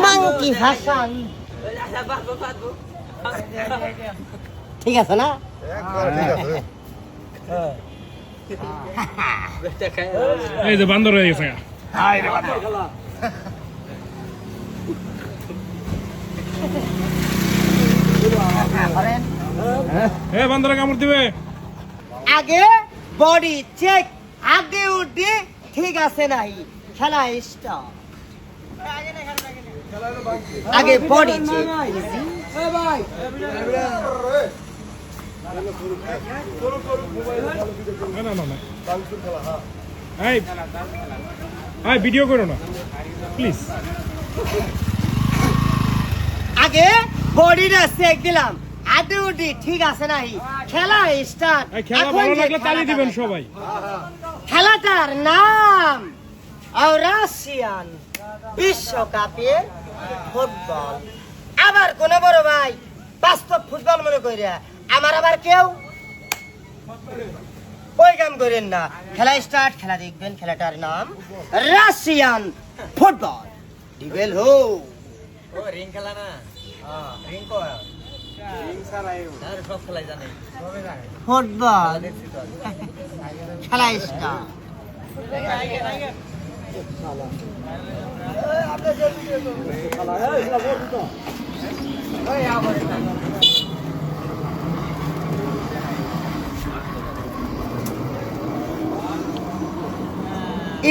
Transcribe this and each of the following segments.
Monkey ভাসান। ঠিক আছে না? এই যে বান্দর হয়ে গেছে। বান্দরে কামড় দিবে। আগে বডি চেক, আগে উঠে ঠিক আছে নাই, খেলা স্টার্ট। আগে বডি চেক। ভিডিও করো না প্লিজ। আগে বডিটা চেক দিলাম, আগে উঠে ঠিক আছে নাই, খেলা স্টার্ট। খেলা ভালো লাগলে তালি দিবেন সবাই। খেলাটার নাম রাশিয়ান বিশ্বকাপের ফুটবল। আবার কোন বড় ভাই বাস্তব ফুটবল মনে করিয়া আমার আবার কেউ ওই কাম করেন না। খেলা স্টার্ট, খেলা দেখবেন। খেলাটার নাম রাশিয়ান ফুটবল। ডিবেল হো ও রিং খেলা না, রিং কো রিং সারাই আর সব খেলাই জানে, সবই জানে ফুটবল। খেলা স্টার্ট।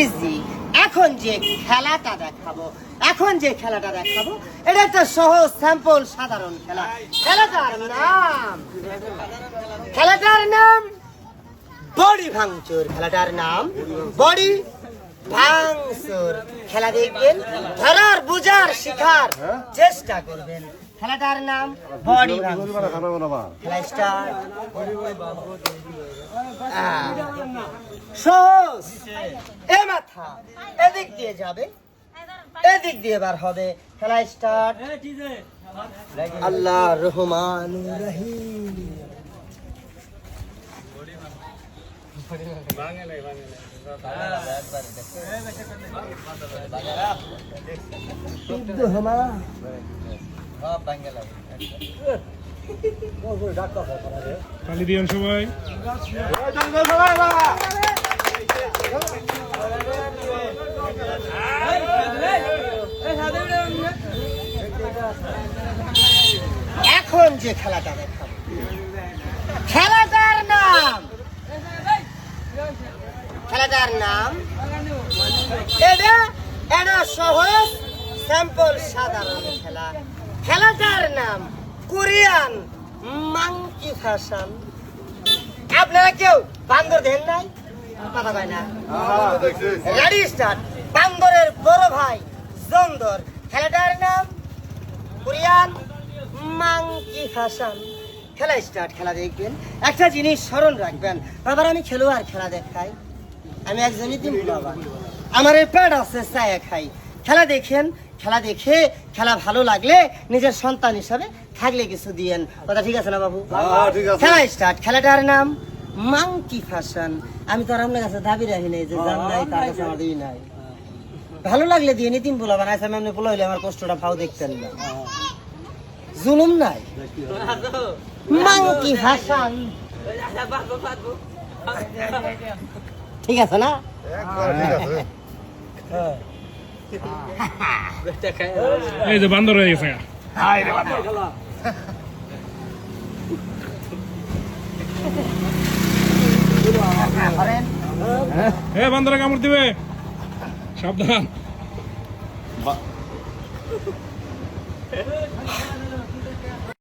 ইজি। এখন যে খেলাটা দেখাবো, এটা একটা সহজ স্যাম্পল সাধারণ খেলা। খেলাটার নাম বডি ভাঙচুর। খেলাটার নাম বডি ভাঙচুর। খেলা দেখবেন, ধরার বুঝার শিখার চেষ্টা করবেন। খেলাটার নাম বডি ভাঙচুর। খেলা স্টার্ট। সহজ। এ মাথা এদিক দিয়ে যাবে, এদিক দিয়ে বার হবে। খেলা স্টার্ট। আল্লাহ রহমান রহিম। তালি দিয়েন সবাই। এখন যে খেলাটা দেখাবো, খেলাটার নাম এটা সহজ স্যাম্পল সাধারণ খেলা। খেলাটার নাম কোরিয়ান মাংকি ভাসান। আপনারা কেউ বান্দর দেন নাই? কথা কয় না। Ready start. বান্দরের বড় ভাই জন্দর। খেলাটার নাম কোরিয়ান মাংকি ভাসান। খেলা স্টার্ট। খেলা দেখবেন। একটা জিনিস স্মরণ রাখবেন, বাবার আমি খেলোয়াড় খেলা দেখাই, আমি একজনই দিন বাবা, আমার এই পেট আছে চায়ে খাই। খেলা দেখেন, খেলা দেখে খেলা ভালো লাগলে নিজের সন্তান হিসাবে থাকলে কিছু দিয়েন। কথা ঠিক আছে না বাবু? খেলা স্টার্ট। খেলাটার নাম মাংকি ভাসান। আমি তো আর আপনার কাছে দাবি রাখি নাই যে জান নাই তার কাছে আমার দিই নাই। ভালো লাগলে দিয়ে নিতিন বলা বানাইছে, আমি বলা হইলে আমার কষ্টটা ভাও দেখতেন না। জুলুম নাই। মাংকি ভাসান। ঠিক আছে না? এই যে বান্দর হয়ে গেছে। বান্দরে কামড় দিবে, সাবধান।